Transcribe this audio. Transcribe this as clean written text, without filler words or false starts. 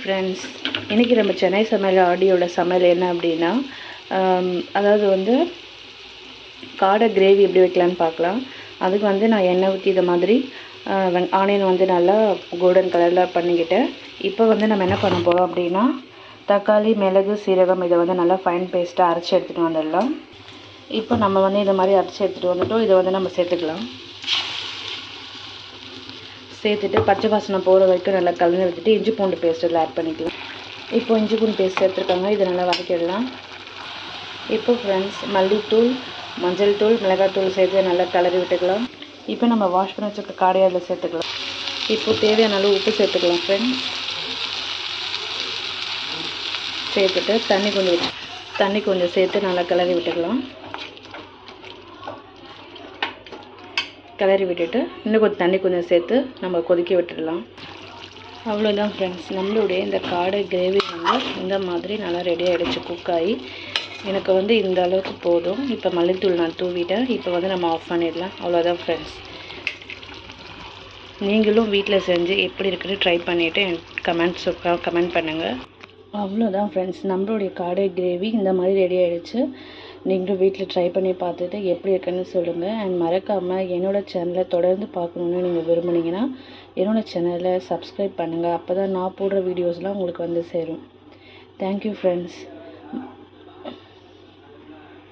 Friends, இன்றைக்கி நம்ம சென்னை சமையல் ஆடியோட சமையல் என்ன அப்படின்னா, அதாவது வந்து காடை கிரேவி எப்படி வைக்கலான்னு பார்க்கலாம். அதுக்கு வந்து நான் எண்ணெய் ஊற்றி இதை மாதிரி ஆனியன் வந்து நல்லா கோல்டன் கலரில் பண்ணிக்கிட்டேன். இப்போ வந்து நம்ம என்ன பண்ண போகிறோம் அப்படின்னா, தக்காளி, மிளகு, சீரகம் இதை வந்து நல்லா ஃபைன் பேஸ்ட்டாக அரைச்சி எடுத்துகிட்டு வந்துடலாம். இப்போ நம்ம வந்து இந்த மாதிரி அரைச்சி எடுத்துகிட்டு வந்துட்டோம். இதை வந்து நம்ம சேர்த்துக்கலாம். சேர்த்துட்டு பச்சை வாசனை போகிற வரைக்கும் நல்லா கலந்து விட்டுட்டு இஞ்சி பூண்டு பேஸ்ட் இதில் ஆட் பண்ணிக்கலாம். இப்போ இஞ்சி பூண்டு பேஸ்ட் சேர்த்துருக்காங்க. இதை நல்லா வதக்கிடலாம். இப்போ ஃப்ரெண்ட்ஸ், மல்லித்தூள், மஞ்சள் தூள், மிளகாத்தூள் சேர்த்து நல்லா கலரி விட்டுக்கலாம். இப்போ நம்ம வாஷ் பண்ணி வச்சுருக்க காடையை அதில் சேர்த்துக்கலாம். இப்போ தேவையான அளவு உப்பு சேர்த்துக்கலாம் ஃப்ரெண்ட்ஸ். சேர்த்துட்டு தண்ணி கொஞ்சம் சேர்த்து நல்லா கிளறி விட்டுக்கலாம். கிளறி விட்டுட்டு இன்னும் கொஞ்சம் தண்ணி கொஞ்சம் சேர்த்து நம்ம கொதிக்க விட்டுடலாம். அவ்வளோதான் ஃப்ரெண்ட்ஸ், நம்மளுடைய இந்த காடை கிரேவி வந்து இந்த மாதிரி நல்லா ரெடி ஆகிடுச்சு. குக் ஆகி எனக்கு வந்து இந்த அளவுக்கு போதும். இப்போ மல்லித்தூள் நான் தூவிட்டேன். இப்போ வந்து நம்ம ஆஃப் பண்ணிடலாம். அவ்வளோதான் ஃப்ரெண்ட்ஸ். நீங்களும் வீட்டில் செஞ்சு எப்படி இருக்குன்னு ட்ரை பண்ணிவிட்டு எனக்கு கமெண்ட் பண்ணுங்கள். அவ்வளோதான் ஃப்ரெண்ட்ஸ், நம்மளுடைய காடை கிரேவி இந்த மாதிரி ரெடி ஆகிடுச்சு. நீங்களும் வீட்டில் ட்ரை பண்ணி பார்த்துட்டு எப்படி இருக்குன்னு சொல்லுங்கள். அண்ட் மறக்காமல் என்னோடய சேனலை தொடர்ந்து பார்க்கணுன்னு நீங்கள் விரும்புனீங்கன்னா என்னோடய சேனலை சப்ஸ்கிரைப் பண்ணுங்கள். அப்போ தான் நான் போடுற வீடியோஸ்லாம் உங்களுக்கு வந்து சேரும். Thank you friends.